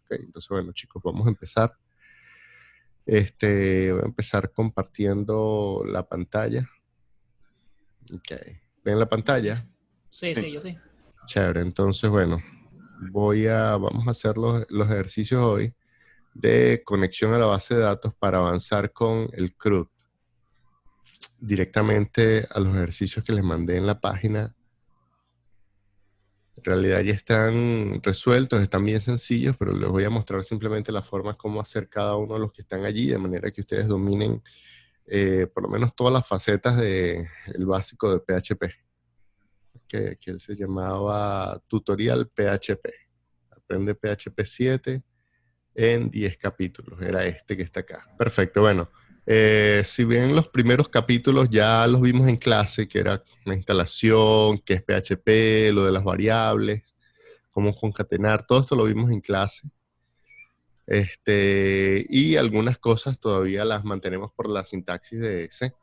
¿ok? Entonces, bueno, chicos, vamos a empezar. Voy a empezar compartiendo la pantalla. Ok. ¿Ven la Sí, pantalla? sí, Sí. yo sí. Chévere. Entonces, bueno, vamos a hacer los ejercicios hoy de conexión a la base de datos para avanzar con el CRUD directamente a los ejercicios que les mandé en la página. En realidad ya están resueltos, están bien sencillos, pero les voy a mostrar simplemente la forma cómo hacer cada uno de los que están allí, de manera que ustedes dominen por lo menos todas las facetas del básico de PHP, que él se llamaba Tutorial PHP. Aprende PHP 7 en 10 capítulos. Era este que está acá. Perfecto, bueno. Si bien los primeros capítulos ya los vimos en clase, que era una instalación, que es PHP, lo de las variables, cómo concatenar, todo esto lo vimos en clase. Y algunas cosas todavía las mantenemos por la sintaxis de C,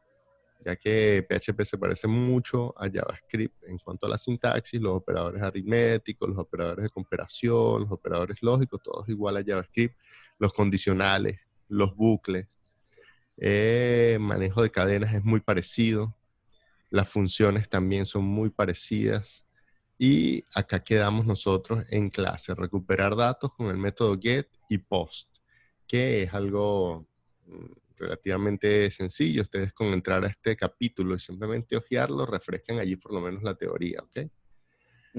ya que PHP se parece mucho a JavaScript en cuanto a la sintaxis, los operadores aritméticos, los operadores de comparación, los operadores lógicos, todos igual a JavaScript, los condicionales, los bucles, manejo de cadenas es muy parecido, las funciones también son muy parecidas, y acá quedamos nosotros en clase, recuperar datos con el método get y post, que es algo relativamente sencillo. Ustedes con entrar a este capítulo y simplemente hojearlo, refrescan allí por lo menos la teoría, ¿ok?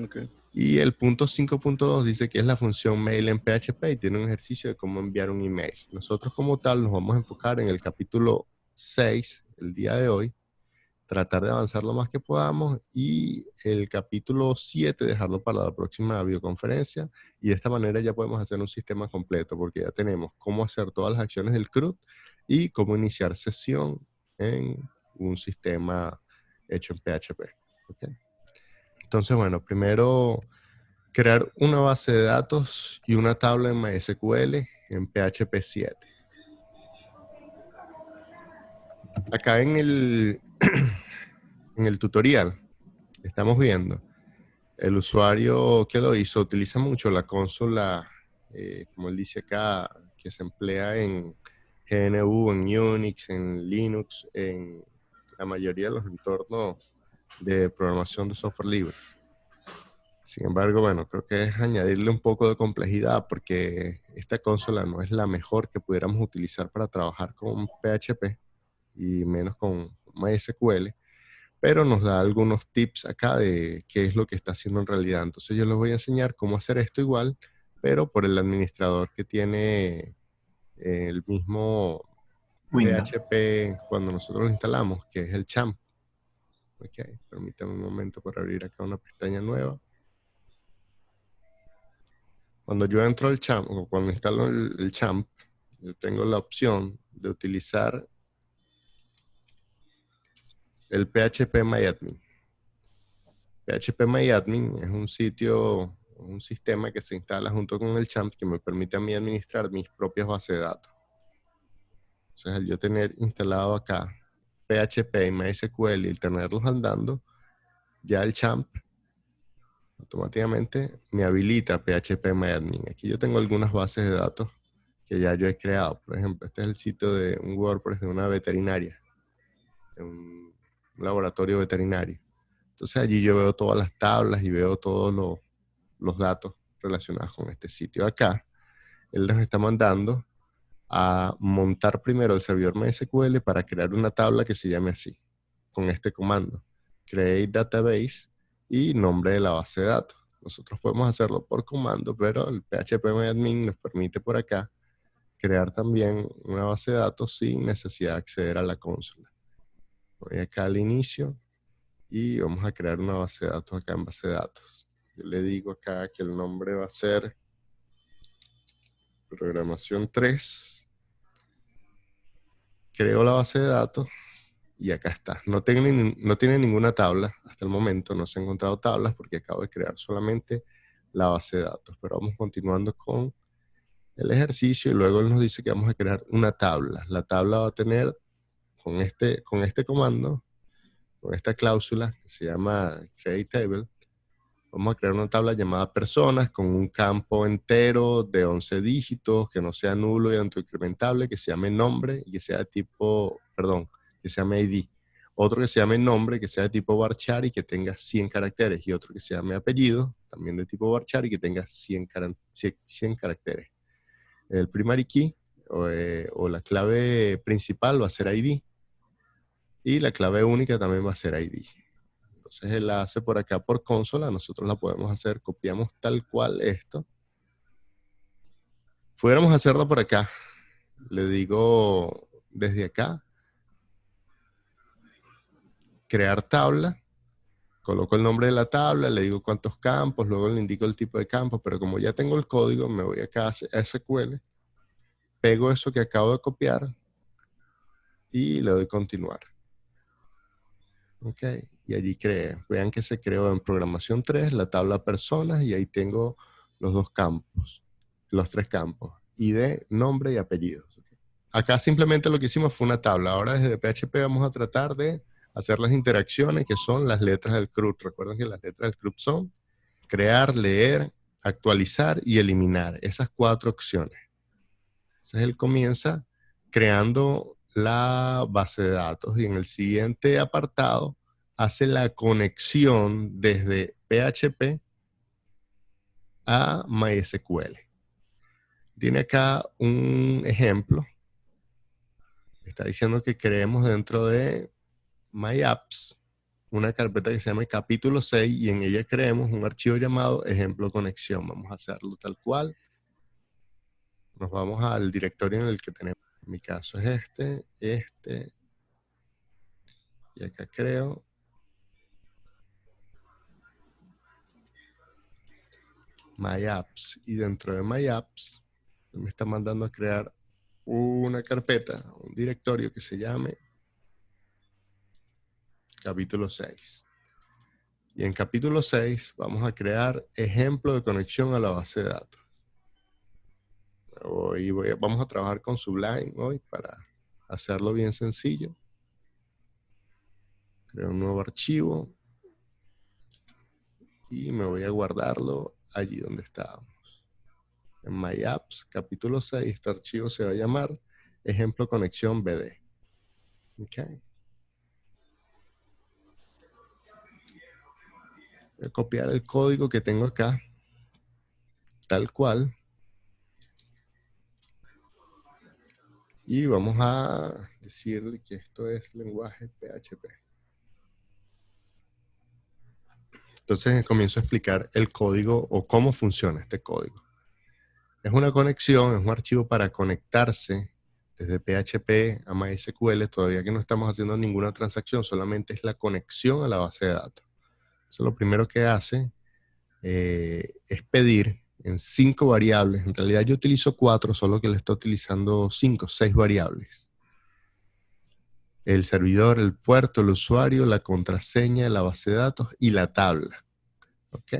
Okay. Y el punto 5.2 dice que es la función mail en PHP y tiene un ejercicio de cómo enviar un email. Nosotros como tal nos vamos a enfocar en el capítulo 6 el día de hoy, tratar de avanzar lo más que podamos, y el capítulo 7 dejarlo para la próxima videoconferencia, y de esta manera ya podemos hacer un sistema completo porque ya tenemos cómo hacer todas las acciones del CRUD y cómo iniciar sesión en un sistema hecho en PHP. ¿Okay? Entonces, bueno, primero crear una base de datos y una tabla en MySQL en PHP 7. Acá en el tutorial estamos viendo el usuario que lo hizo utiliza mucho la consola, como él dice acá, que se emplea en GNU, en Unix, en Linux, en la mayoría de los entornos de programación de software libre. Sin embargo, bueno, creo que es añadirle un poco de complejidad porque esta consola no es la mejor que pudiéramos utilizar para trabajar con PHP y menos con MySQL, pero nos da algunos tips acá de qué es lo que está haciendo en realidad. Entonces yo les voy a enseñar cómo hacer esto igual, pero por el administrador que tiene el mismo Windows. PHP cuando nosotros lo instalamos, que es el champ. Ok, permítanme un momento para abrir acá una pestaña nueva. Cuando yo entro al champ, o cuando instalo el champ, yo tengo la opción de utilizar el PHP PHP es un sitio, un sistema que se instala junto con el champ que me permite a mí administrar mis propias bases de datos. Entonces, al yo tener instalado acá PHP y MySQL y tenerlos andando, ya el champ automáticamente me habilita PHP Aquí yo tengo algunas bases de datos que ya yo he creado. Por ejemplo, este es el sitio de un WordPress de una veterinaria, de un laboratorio veterinario. Entonces allí yo veo todas las tablas y veo todos los datos relacionados con este sitio. Acá, él nos está mandando a montar primero el servidor MySQL para crear una tabla que se llame así, con este comando, create database y nombre de la base de datos. Nosotros podemos hacerlo por comando, pero el PHP nos permite por acá crear también una base de datos sin necesidad de acceder a la consola. Voy acá al inicio y vamos a crear una base de datos acá en base de datos. Yo le digo acá que el nombre va a ser programación 3. Creo la base de datos y acá está. No tiene ninguna tabla hasta el momento, no se han encontrado tablas porque acabo de crear solamente la base de datos. Pero vamos continuando con el ejercicio y luego él nos dice que vamos a crear una tabla. La tabla va a tener con este comando, con esta cláusula que se llama create table, Vamos a crear una tabla llamada personas con un campo entero de 11 dígitos, que no sea nulo y autoincrementable, que se llame nombre y que sea de tipo, perdón, que se llame ID. Otro que se llame nombre, que sea de tipo varchar y que tenga 100 caracteres. Y otro que se llame apellido, también de tipo varchar y que tenga 100 caracteres. El primary key o la clave principal va a ser ID. Y la clave única también va a ser ID. Entonces él la hace por acá por consola, nosotros la podemos hacer, copiamos tal cual esto. Pudiéramos hacerlo por acá. Le digo desde acá, crear tabla, coloco el nombre de la tabla, le digo cuántos campos, luego le indico el tipo de campos, pero como ya tengo el código, me voy acá a SQL, pego eso que acabo de copiar y le doy continuar. Ok, y allí creé. Vean que se creó en programación 3 la tabla personas y ahí tengo los dos campos, los tres campos, ID, nombre y apellidos. Acá simplemente lo que hicimos fue una tabla. Ahora desde PHP vamos a tratar de hacer las interacciones que son las letras del CRUD. Recuerden que las letras del CRUD son crear, leer, actualizar y eliminar. Esas 4 opciones. Entonces él comienza creando la base de datos y en el siguiente apartado hace la conexión desde PHP a MySQL. Tiene acá un ejemplo. Está diciendo que creemos dentro de MyApps una carpeta que se llama capítulo 6 y en ella creemos un archivo llamado ejemplo conexión. Vamos a hacerlo tal cual. Nos vamos al directorio en el que tenemos. En mi caso es este. Y acá creo MyApps. Y dentro de MyApps me está mandando a crear una carpeta, un directorio que se llame capítulo 6. Y en capítulo 6 vamos a crear ejemplo de conexión a la base de datos. Vamos a trabajar con Sublime hoy para hacerlo bien sencillo. Creo un nuevo archivo y me voy a guardarlo allí donde estábamos. En MyApps, capítulo 6, este archivo se va a llamar ejemplo conexión BD. Okay. Voy a copiar el código que tengo acá, tal cual. Y vamos a decirle que esto es lenguaje PHP. Entonces comienzo a explicar el código o cómo funciona este código. Es una conexión, es un archivo para conectarse desde PHP a MySQL, todavía que no estamos haciendo ninguna transacción, solamente es la conexión a la base de datos. Eso lo primero que hace es pedir en 5 variables. En realidad yo utilizo 4, solo que le está utilizando 5, 6 variables. El servidor, el puerto, el usuario, la contraseña, la base de datos y la tabla. ¿Ok?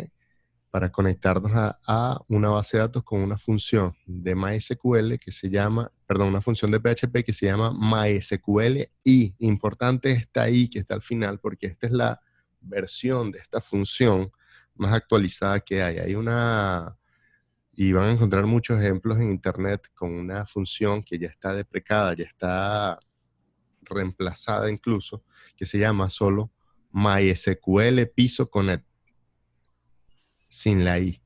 Para conectarnos a una base de datos con una función de MySQL que se llama, perdón, una función de PHP que se llama MySQL y importante está ahí, que está al final, porque esta es la versión de esta función más actualizada que hay. Hay una, y van a encontrar muchos ejemplos en internet con una función que ya está deprecada, ya está reemplazada incluso, que se llama solo MySQL Piso Connect, sin la I.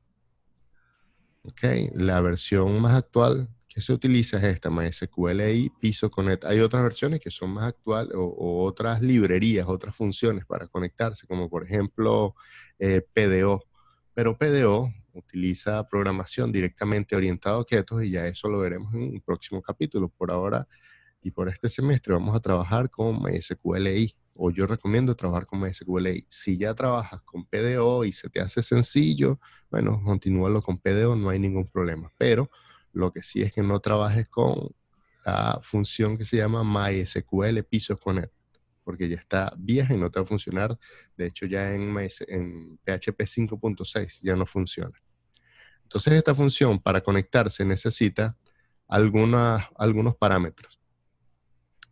Ok, la versión más actual que se utiliza es esta, MySQL y Piso Connect. Hay otras versiones que son más actuales o otras librerías, otras funciones para conectarse, como por ejemplo PDO. Pero PDO utiliza programación directamente orientada a objetos y ya eso lo veremos en un próximo capítulo. Por ahora y por este semestre vamos a trabajar con MySQLi, o yo recomiendo trabajar con MySQLi. Si ya trabajas con PDO y se te hace sencillo, bueno, continúalo con PDO, no hay ningún problema. Pero lo que sí es que no trabajes con la función que se llama MySQL Pisos Connect, porque ya está vieja y no te va a funcionar. De hecho, ya en PHP 5.6 ya no funciona. Entonces, esta función para conectarse necesita algunos parámetros.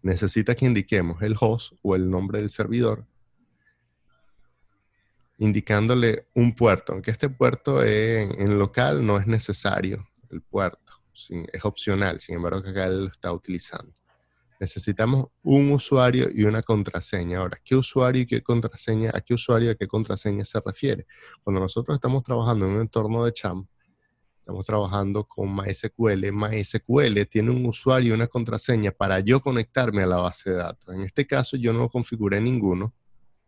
Necesita que indiquemos el host o el nombre del servidor, indicándole un puerto, aunque este puerto en local no es necesario, el puerto, es opcional, sin embargo que acá él lo está utilizando. Necesitamos un usuario y una contraseña. Ahora, ¿qué usuario y qué contraseña? ¿A qué usuario y a qué contraseña se refiere? Cuando nosotros estamos trabajando en un entorno de CHAM, estamos trabajando con MySQL. MySQL tiene un usuario y una contraseña para yo conectarme a la base de datos. En este caso yo no configuré ninguno.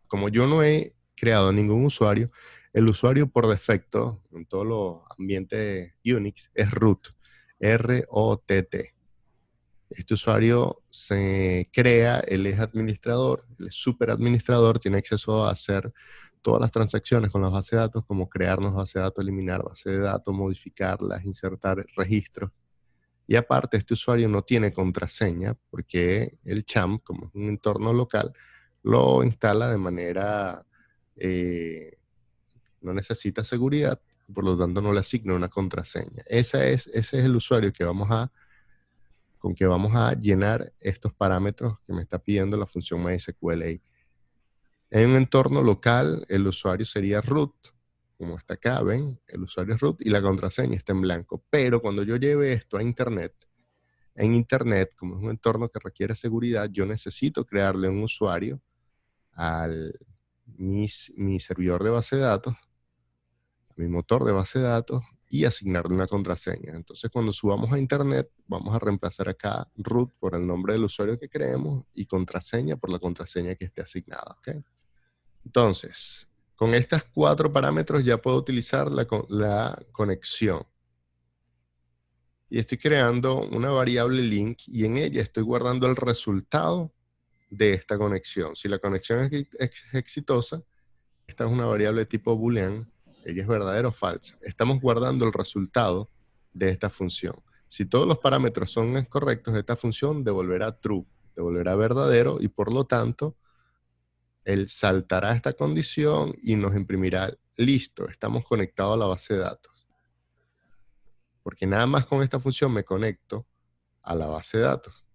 Como yo no he creado ningún usuario, el usuario por defecto en todos los ambientes Unix es root, R-O-T-T. Este usuario se crea, él es administrador, él es super administrador, tiene acceso a hacer todas las transacciones con las bases de datos, como crearnos bases de datos, eliminar bases de datos, modificarlas, insertar registros. Y aparte, este usuario no tiene contraseña porque el CHAM, como es un entorno local, lo instala de manera, no necesita seguridad, por lo tanto no le asigna una contraseña. Ese es el usuario que con que vamos a llenar estos parámetros que me está pidiendo la función MySQL. En un entorno local, el usuario sería root, como está acá, ven, el usuario es root y la contraseña está en blanco. Pero cuando yo lleve esto a Internet, en Internet, como es un entorno que requiere seguridad, yo necesito crearle un usuario a mi servidor de base de datos, a mi motor de base de datos, y asignarle una contraseña. Entonces, cuando subamos a Internet, vamos a reemplazar acá root por el nombre del usuario que creemos y contraseña por la contraseña que esté asignada. ¿Okay? Entonces, con estos 4 parámetros ya puedo utilizar la conexión. Y estoy creando una variable link y en ella estoy guardando el resultado de esta conexión. Si la conexión es exitosa, esta es una variable tipo boolean, ella es verdadera o falsa. Estamos guardando el resultado de esta función. Si todos los parámetros son correctos, esta función devolverá true, devolverá verdadero y por lo tanto, él saltará esta condición y nos imprimirá listo, estamos conectados a la base de datos. Porque nada más con esta función me conecto a la base de datos.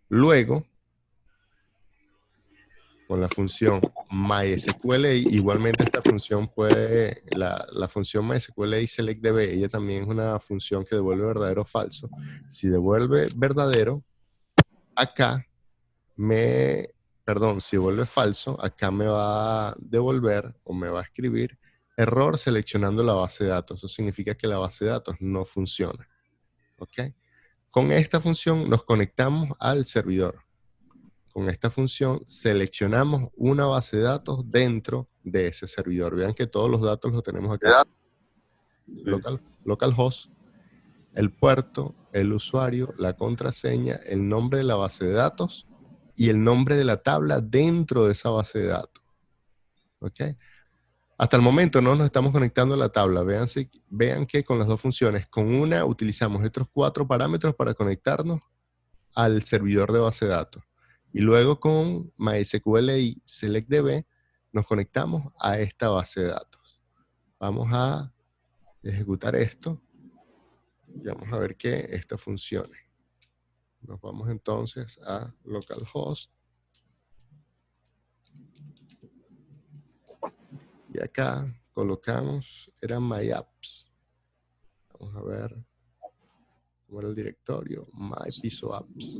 Luego, con la función MySQL, igualmente esta función puede, la función MySQL selectDB, ella también es una función que devuelve verdadero o falso. Si devuelve verdadero, acá si devuelve falso, acá me va a devolver o me va a escribir error seleccionando la base de datos. Eso significa que la base de datos no funciona. ¿Ok? Con esta función nos conectamos al servidor. Con esta función seleccionamos una base de datos dentro de ese servidor. Vean que todos los datos los tenemos acá. Localhost, el puerto, el usuario, la contraseña, el nombre de la base de datos y el nombre de la tabla dentro de esa base de datos. ¿Ok? Hasta el momento no nos estamos conectando a la tabla. Vean que con las dos funciones, con una utilizamos estos 4 parámetros para conectarnos al servidor de base de datos. Y luego con MySQL y SelectDB nos conectamos a esta base de datos. Vamos a ejecutar esto y vamos a ver que esto funcione. Nos vamos entonces a localhost. Y acá colocamos, era MyApps. Vamos a ver cómo era el directorio. MyPisoApps.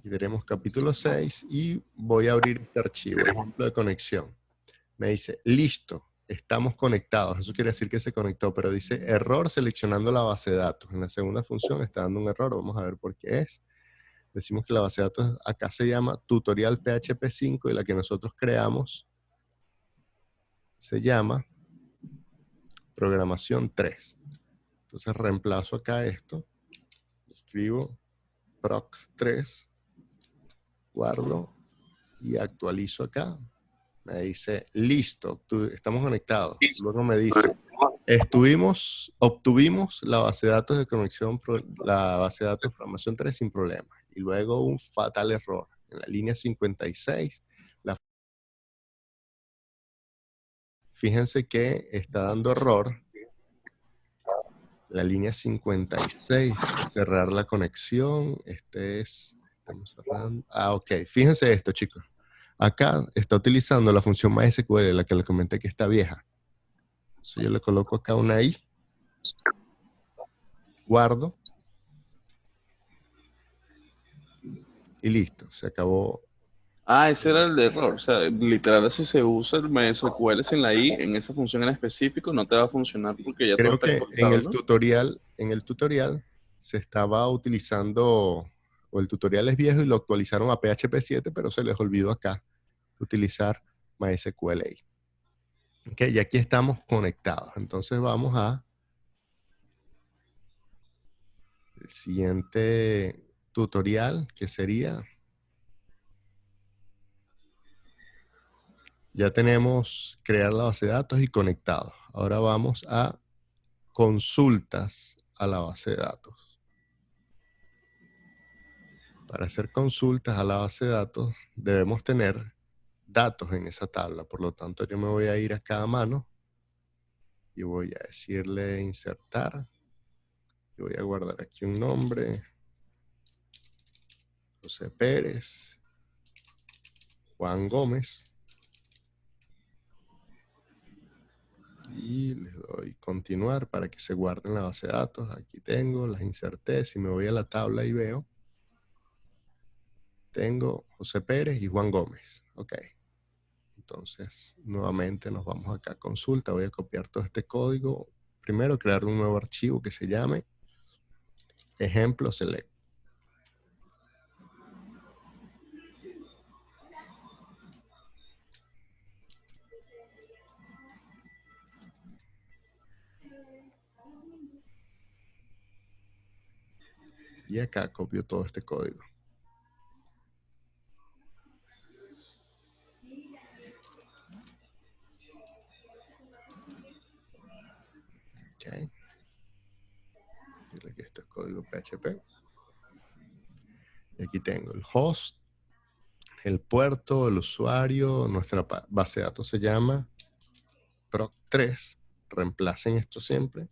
Y tenemos capítulo 6 y voy a abrir este archivo, ejemplo de conexión. Me dice, listo, estamos conectados. Eso quiere decir que se conectó, pero dice error seleccionando la base de datos. En la segunda función está dando un error, vamos a ver por qué es. Decimos que la base de datos acá se llama tutorial PHP 5 y la que nosotros creamos se llama programación 3. Entonces reemplazo acá esto, escribo proc 3, guardo y actualizo acá. Me dice, listo, estamos conectados. Luego me dice, obtuvimos la base de datos de conexión, la base de datos de programación 3 sin problema. Y luego un fatal error. En la línea 56, fíjense que está dando error. La línea 56, cerrar la conexión. Este es Estamos cerrando. Ah, ok. Fíjense esto, chicos. Acá está utilizando la función MySQL, la que les comenté que está vieja. Entonces yo le coloco acá una I, guardo y listo. Se acabó. Ah, ese era el error. O sea, literal, si se usa el MySQL sin la I en esa función en específico, no te va a funcionar porque ya todo Creo está que actualizado, ¿no? en el tutorial se estaba utilizando, o el tutorial es viejo y lo actualizaron a PHP 7, pero se les olvidó acá utilizar MySQL. Ok, y aquí estamos conectados. Entonces vamos a el siguiente tutorial, que sería, ya tenemos crear la base de datos y conectados. Ahora vamos a consultas a la base de datos. Para hacer consultas a la base de datos debemos tener datos en esa tabla. Por lo tanto, yo me voy a ir acá a mano y voy a decirle insertar. Y voy a guardar aquí un nombre. José Pérez. Juan Gómez. Y les doy continuar para que se guarden la base de datos. Aquí tengo, las inserté. Si me voy a la tabla y veo, tengo José Pérez y Juan Gómez. Ok. Entonces, nuevamente nos vamos acá a consulta. Voy a copiar todo este código. Primero, crear un nuevo archivo que se llame ejemplo select. Y acá copio todo este código. Ok. Dile que esto es código PHP. Y aquí tengo el host, el puerto, el usuario. Nuestra base de datos se llama proc3. Reemplacen esto siempre.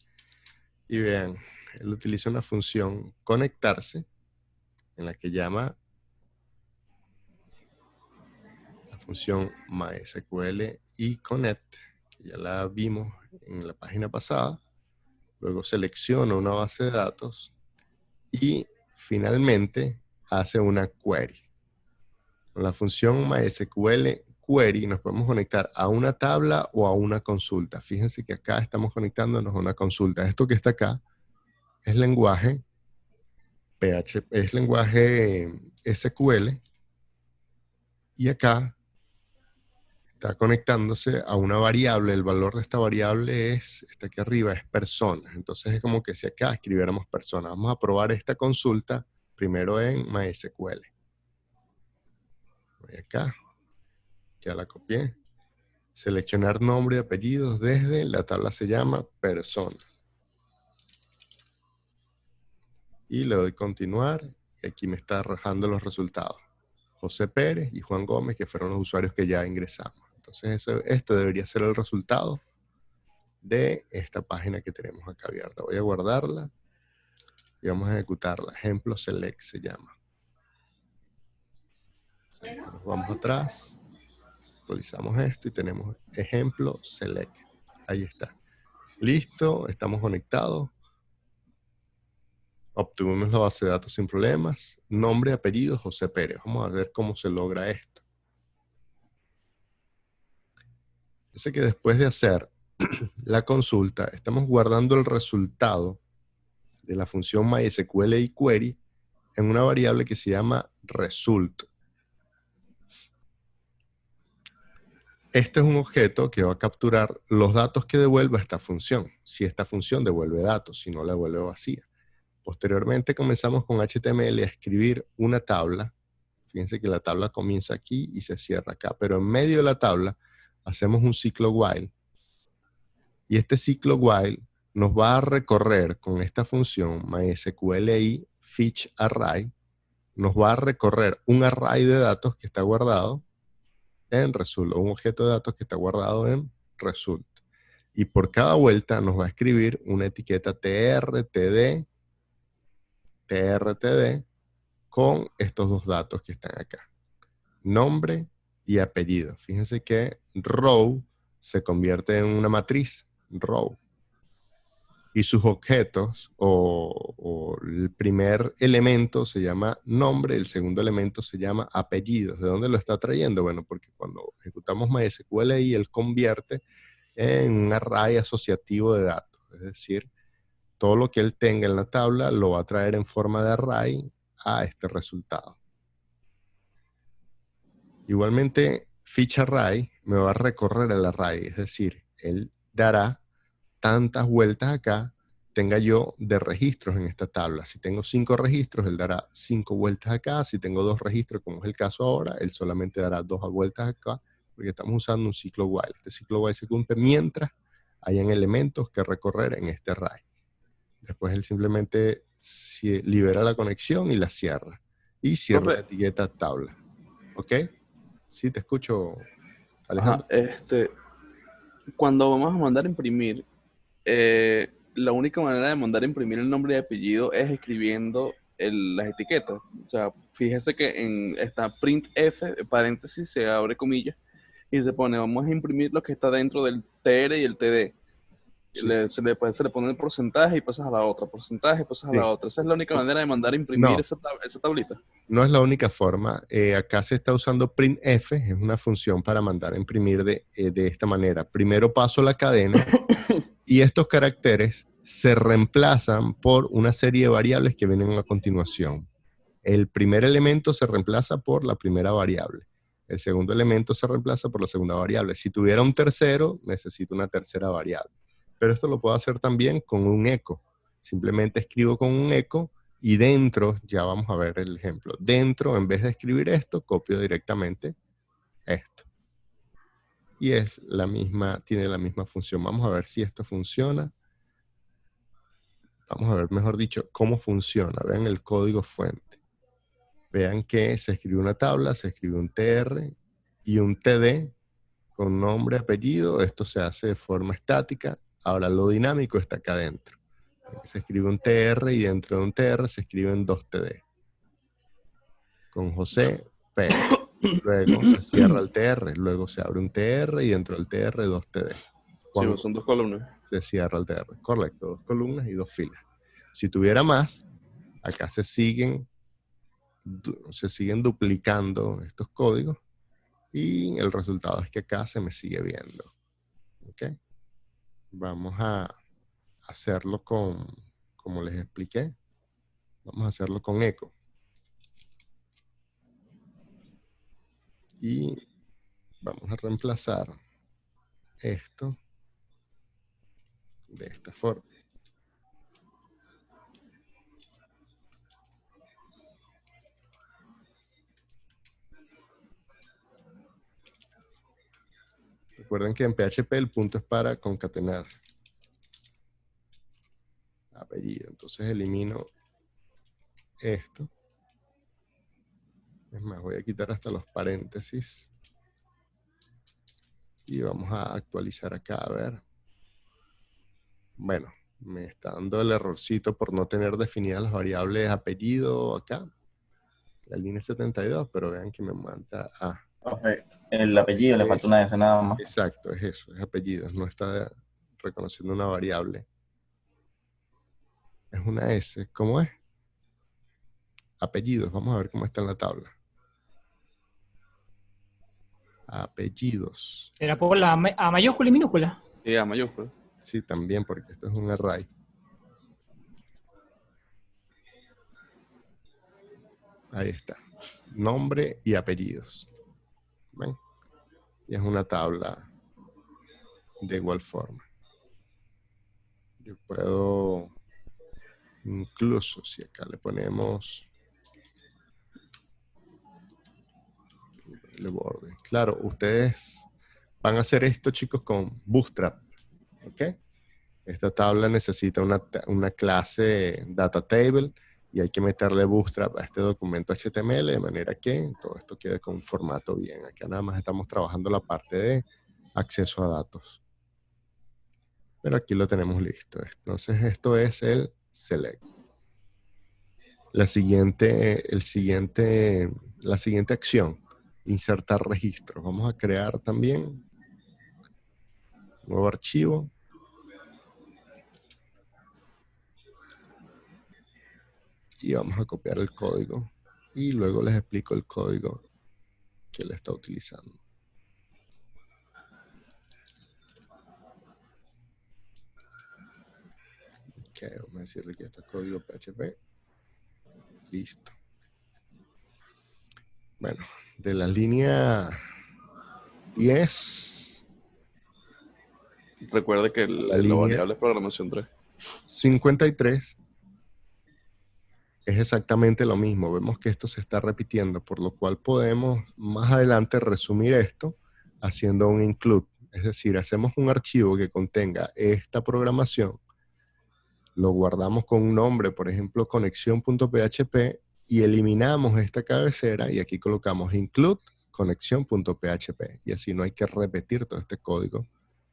Y vean, él utiliza una función conectarse en la que llama la función MySQL y connect, que ya la vimos en la página pasada. Luego selecciona una base de datos y finalmente hace una query. Con la función MySQL query nos podemos conectar a una tabla o a una consulta. Fíjense que acá estamos conectándonos a una consulta. Esto que está acá es lenguaje PHP, es lenguaje SQL, y acá está conectándose a una variable. El valor de esta variable es, está aquí arriba, es personas. Entonces es como que si acá escribiéramos personas. Vamos a probar esta consulta primero en MySQL. Voy acá, ya la copié. Seleccionar nombre y apellidos desde, la tabla se llama personas. Y le doy continuar, y aquí me está arrojando los resultados. José Pérez y Juan Gómez, que fueron los usuarios que ya ingresamos. Entonces esto debería ser el resultado de esta página que tenemos acá abierta. Voy a guardarla y vamos a ejecutarla. Ejemplo select se llama. Nos vamos atrás, actualizamos esto y tenemos ejemplo select. Ahí está. Listo, estamos conectados. Obtuvimos la base de datos sin problemas. Nombre, apellido, José Pérez. Vamos a ver cómo se logra esto. Dice que después de hacer la consulta, estamos guardando el resultado de la función MySQL y query en una variable que se llama result. Este es un objeto que va a capturar los datos que devuelva esta función. Si esta función devuelve datos, si no la devuelve vacía. Posteriormente comenzamos con HTML a escribir una tabla. Fíjense que la tabla comienza aquí y se cierra acá, pero en medio de la tabla hacemos un ciclo while. Y este ciclo while nos va a recorrer con esta función MySQLi fetch array, nos va a recorrer un array de datos que está guardado en result, o un objeto de datos que está guardado en result. Y por cada vuelta nos va a escribir una etiqueta trtd, trtd, con estos dos datos que están acá. Nombre y apellido. Fíjense que row se convierte en una matriz, row. Y sus objetos o el primer elemento se llama nombre, el segundo elemento se llama apellidos. ¿De dónde lo está trayendo? Bueno, porque cuando ejecutamos MySQL ahí, él convierte en un array asociativo de datos. Es decir, todo lo que él tenga en la tabla lo va a traer en forma de array a este resultado. Igualmente, ficha array me va a recorrer el array, es decir, él dará tantas vueltas acá tenga yo de registros en esta tabla. Si tengo 5 registros, él dará 5 vueltas acá. Si tengo 2 registros, como es el caso ahora, él solamente dará 2 vueltas acá, porque estamos usando un ciclo while. Este ciclo while se cumple mientras hayan elementos que recorrer en este array. Después él simplemente libera la conexión y la cierra. Y cierra la etiqueta tabla. ¿Ok? Sí, te escucho, Ajá, Alejandro. cuando vamos a mandar a imprimir, la única manera de mandar a imprimir el nombre y apellido es escribiendo las etiquetas. O sea, fíjese que en esta printf, paréntesis, se abre comillas, y se pone, vamos a imprimir lo que está dentro del TR y el TD. Sí. Se le pone el porcentaje y pasas a la otra, porcentaje y pasas a la Sí. otra. Esa es la única manera de mandar a imprimir No, esa tablita. no es la única forma. Acá se está usando printf, es una función para mandar a imprimir de esta manera. Primero paso la cadena y estos caracteres se reemplazan por una serie de variables que vienen a continuación. El primer elemento se reemplaza por la primera variable. El segundo elemento se reemplaza por la segunda variable. Si tuviera un tercero, necesito una tercera variable. Pero esto lo puedo hacer también con un eco. Simplemente escribo con un eco y dentro, ya vamos a ver el ejemplo, dentro, en vez de escribir esto, copio directamente esto. Y es la misma, tiene la misma función. Vamos a ver si esto funciona. Vamos a ver, mejor dicho, cómo funciona. Vean el código fuente. Vean que se escribe una tabla, se escribe un TR y un TD con nombre, apellido. Esto se hace de forma estática. Ahora lo dinámico está acá adentro. Se escribe un TR y dentro de un TR se escriben dos TD. Con José Pérez. Luego se cierra el TR, luego se abre un TR y dentro del TR dos TD. Sí, Juan son dos columnas. se cierra el TR. Correcto, dos columnas y dos filas. Si tuviera más, acá se siguen duplicando estos códigos y el resultado es que acá se me sigue viendo. ¿Ok? Vamos a hacerlo como les expliqué, vamos a hacerlo con eco. Y vamos a reemplazar esto de esta forma. Recuerden que en PHP el punto es para concatenar apellido. Entonces elimino esto. Es más, voy a quitar hasta los paréntesis. Y vamos a actualizar acá, a ver. Bueno, me está dando el errorcito por no tener definidas las variables apellido acá. La línea 72, pero vean que me manda A. El apellido, le falta una S nada más. Exacto, es eso, es apellido. No está reconociendo una variable. Es una S. ¿Cómo es? Apellidos. Vamos a ver cómo está en la tabla. Apellidos. ¿Era por la a mayúscula y minúscula? Sí, a mayúscula. Sí, también, porque esto es un array. Ahí está. Nombre y apellidos. ¿Ven? Y es una tabla de igual forma. Yo puedo, incluso si acá le ponemos el borde. Claro, ustedes van a hacer esto, chicos, con Bootstrap. ¿Ok? Esta tabla necesita una clase data table y hay que meterle Bootstrap a este documento HTML de manera que todo esto quede con un formato bien. Acá nada más estamos trabajando la parte de acceso a datos. Pero aquí lo tenemos listo. Entonces esto es el select. la siguiente acción, insertar registros. Vamos a crear también nuevo archivo. Y vamos a copiar el código. Y luego les explico el código que él está utilizando. Ok, vamos a decirle que este es código PHP. Listo. Bueno, de la línea 10, Recuerde que la la línea variable es programación 3. 53 es exactamente lo mismo. Vemos que esto se está repitiendo, por lo cual podemos más adelante resumir esto haciendo un include. Es decir, hacemos un archivo que contenga esta programación, lo guardamos con un nombre, por ejemplo, conexión.php, y eliminamos esta cabecera y aquí colocamos include conexión.php, y así no hay que repetir todo este código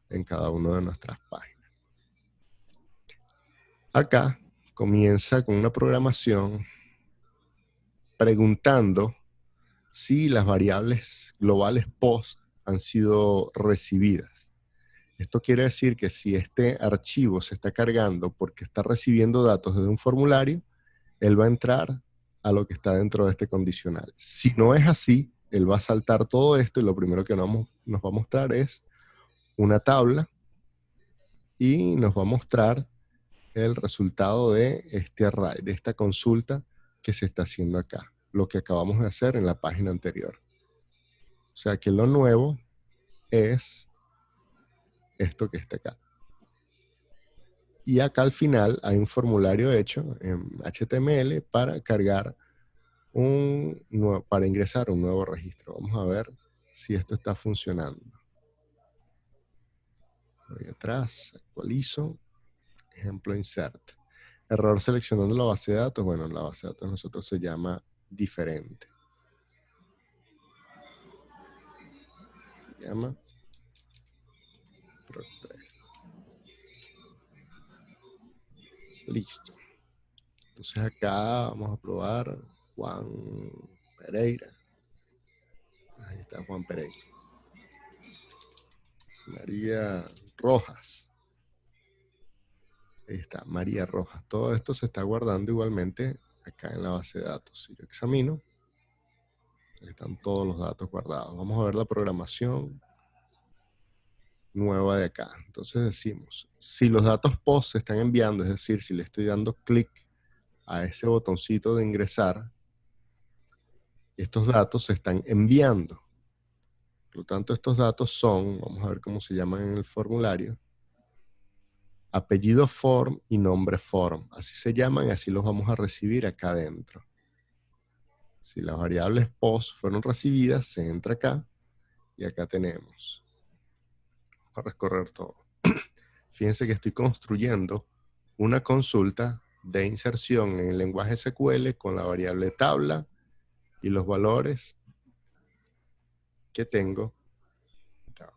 en cada una de nuestras páginas. Acá comienza con una programación preguntando si las variables globales post han sido recibidas. Esto quiere decir que si este archivo se está cargando porque está recibiendo datos de un formulario, él va a entrar a lo que está dentro de este condicional. Si no es así, él va a saltar todo esto y lo primero que nos va a mostrar es una tabla y nos va a mostrar el resultado de este array, de esta consulta que se está haciendo acá, lo que acabamos de hacer en la página anterior. O sea que lo nuevo es esto que está acá. Y acá al final hay un formulario hecho en HTML para cargar para ingresar un nuevo registro. Vamos a ver si esto está funcionando. Voy atrás, actualizo, ejemplo insert. Error seleccionando la base de datos. Bueno, en la base de datos nosotros se llama diferente. Se llama Pro3. Listo. Entonces acá vamos a probar Juan Pereira. Ahí está Juan Pereira. María Rojas. Ahí está, María Rojas. Todo esto se está guardando igualmente acá en la base de datos. Si yo examino, ahí están todos los datos guardados. Vamos a ver la programación nueva de acá. Entonces decimos, si los datos post se están enviando, es decir, si le estoy dando clic a ese botoncito de ingresar, estos datos se están enviando. Por lo tanto, estos datos son, vamos a ver cómo se llaman en el formulario, apellido form y nombre form. Así se llaman y así los vamos a recibir acá adentro. Si las variables post fueron recibidas, se entra acá y acá tenemos. Vamos a recorrer todo. Fíjense que estoy construyendo una consulta de inserción en el lenguaje SQL con la variable tabla y los valores que tengo.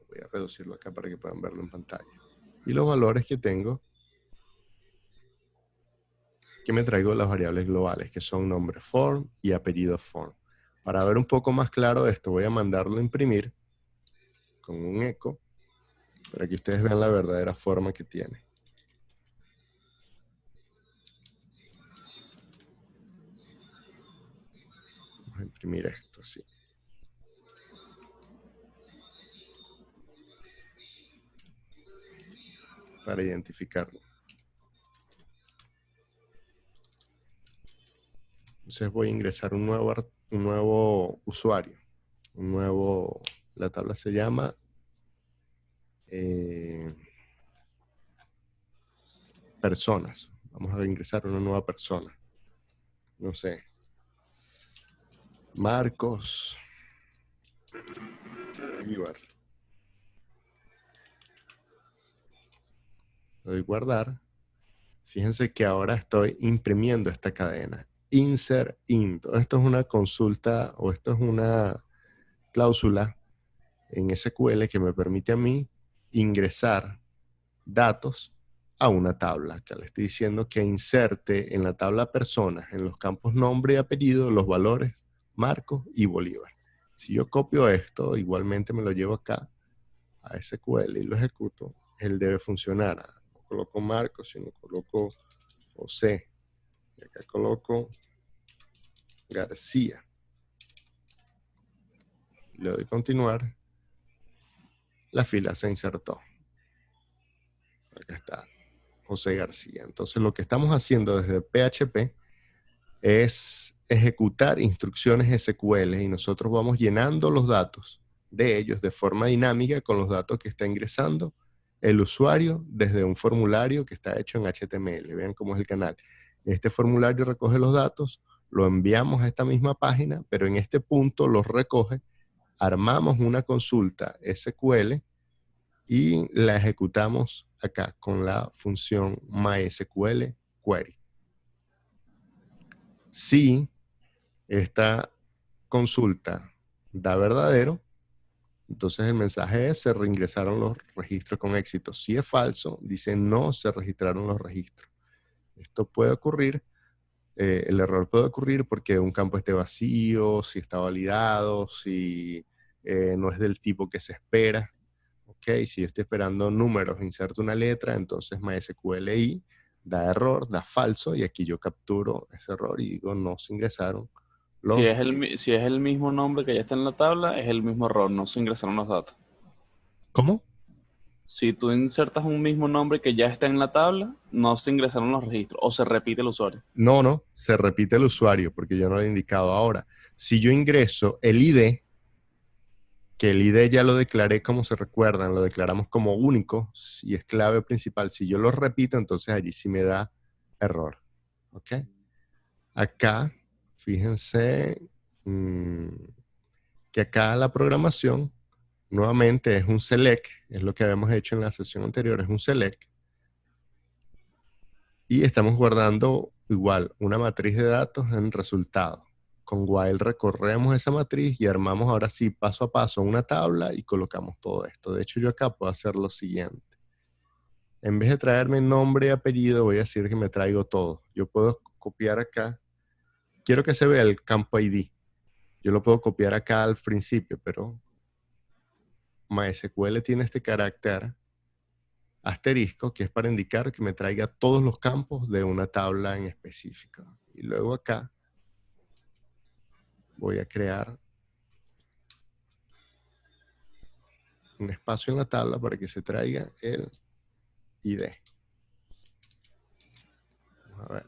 Voy a reducirlo acá para que puedan verlo en pantalla. Y los valores que tengo, que me traigo las variables globales, que son nombre form y apellido form. Para ver un poco más claro esto, voy a mandarlo a imprimir con un eco, para que ustedes vean la verdadera forma que tiene. Vamos a imprimir esto así. Para identificarlo. Entonces voy a ingresar un nuevo usuario. La tabla se llama personas. Vamos a ingresar una nueva persona. No sé. Marcos Ibar. Le doy guardar. Fíjense que ahora estoy imprimiendo esta cadena. Insert int. Esto es una consulta o esto es una cláusula en SQL que me permite a mí ingresar datos a una tabla. Acá le estoy diciendo que inserte en la tabla personas, en los campos nombre y apellido, los valores Marcos y Bolívar. Si yo copio esto, igualmente me lo llevo acá a SQL y lo ejecuto, él debe funcionar. No coloco Marcos, sino coloco José. Y acá coloco García. Le doy continuar. La fila se insertó. Acá está José García. Entonces lo que estamos haciendo desde PHP es ejecutar instrucciones SQL y nosotros vamos llenando los datos de ellos de forma dinámica con los datos que está ingresando el usuario desde un formulario que está hecho en HTML. Vean cómo es el canal. Este formulario recoge los datos, lo enviamos a esta misma página, pero en este punto los recoge, armamos una consulta SQL y la ejecutamos acá con la función MySQL Query. Si esta consulta da verdadero, entonces el mensaje es: se reingresaron los registros con éxito. Si es falso, dice: no se registraron los registros. Esto puede ocurrir, el error puede ocurrir porque un campo esté vacío, si está validado, si no es del tipo que se espera. Ok, si yo estoy esperando números, inserto una letra, entonces MySQLi da error, da falso, y aquí yo capturo ese error y digo: no se ingresaron los... Si es el mismo nombre que ya está en la tabla, es el mismo error, no se ingresaron los datos. ¿Cómo? Si tú insertas un mismo nombre que ya está en la tabla, no se ingresaron los registros o se repite el usuario. No, se repite el usuario porque yo no lo he indicado ahora. Si yo ingreso el ID, que el ID ya lo declaré, como se recuerdan, lo declaramos como único y es clave principal. Si yo lo repito, entonces allí sí me da error. ¿Ok? Acá, fíjense que acá la programación nuevamente es un select, es lo que habíamos hecho en la sesión anterior, es un select. Y estamos guardando igual una matriz de datos en resultado. Con while recorremos esa matriz y armamos ahora sí paso a paso una tabla y colocamos todo esto. De hecho, yo acá puedo hacer lo siguiente. En vez de traerme nombre y apellido, voy a decir que me traigo todo. Yo puedo copiar acá. Quiero que se vea el campo ID. Yo lo puedo copiar acá al principio, pero MySQL tiene este carácter asterisco, que es para indicar que me traiga todos los campos de una tabla en específico. Y luego acá voy a crear un espacio en la tabla para que se traiga el ID. Vamos a ver.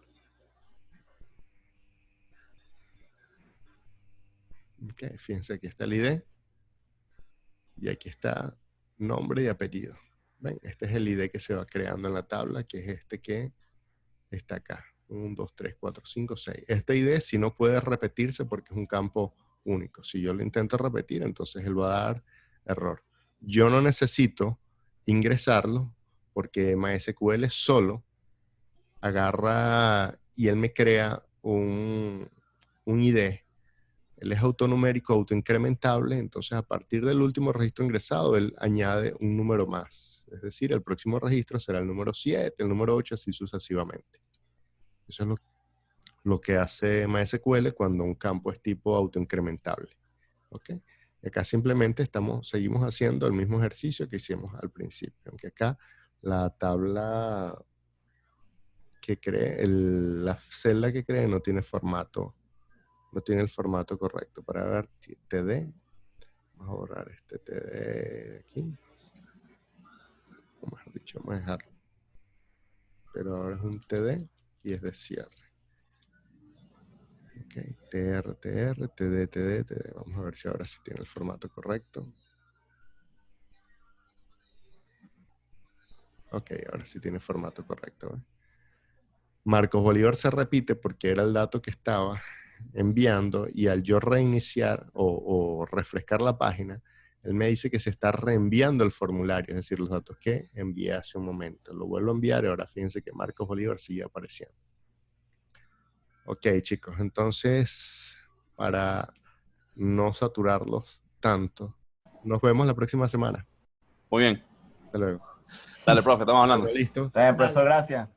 Okay, fíjense, aquí está el ID. Y aquí está nombre y apellido. ¿Ven? Este es el ID que se va creando en la tabla, que es este que está acá. 1, 2, 3, 4, 5, 6. Este ID sí no puede repetirse porque es un campo único. Si yo lo intento repetir, entonces él va a dar error. Yo no necesito ingresarlo porque MySQL solo agarra y él me crea un ID. Él es autonumérico, autoincrementable, entonces a partir del último registro ingresado, él añade un número más. Es decir, el próximo registro será el número 7, el número 8, así sucesivamente. Eso es lo que hace MySQL cuando un campo es tipo autoincrementable. ¿Ok? Y acá simplemente seguimos haciendo el mismo ejercicio que hicimos al principio. Aunque acá la tabla que cree, la celda que cree no tiene formato. No tiene el formato correcto. Para ver TD, vamos a borrar este TD de aquí. O mejor dicho, vamos a dejarlo. Pero ahora es un TD y es de cierre. Ok, TR, TR, TD, TD, TD. Vamos a ver si ahora sí tiene el formato correcto. Ok, ahora sí tiene formato correcto. Marcos Bolívar se repite porque era el dato que estaba enviando y al yo reiniciar o refrescar la página, él me dice que se está reenviando el formulario, es decir, los datos que envié hace un momento. Lo vuelvo a enviar y ahora fíjense que Marcos Bolívar sigue apareciendo. Ok, chicos, entonces, para no saturarlos tanto, nos vemos la próxima semana. Muy bien. Hasta luego. Dale, profe, estamos hablando. Listo. Está bien, profesor, gracias.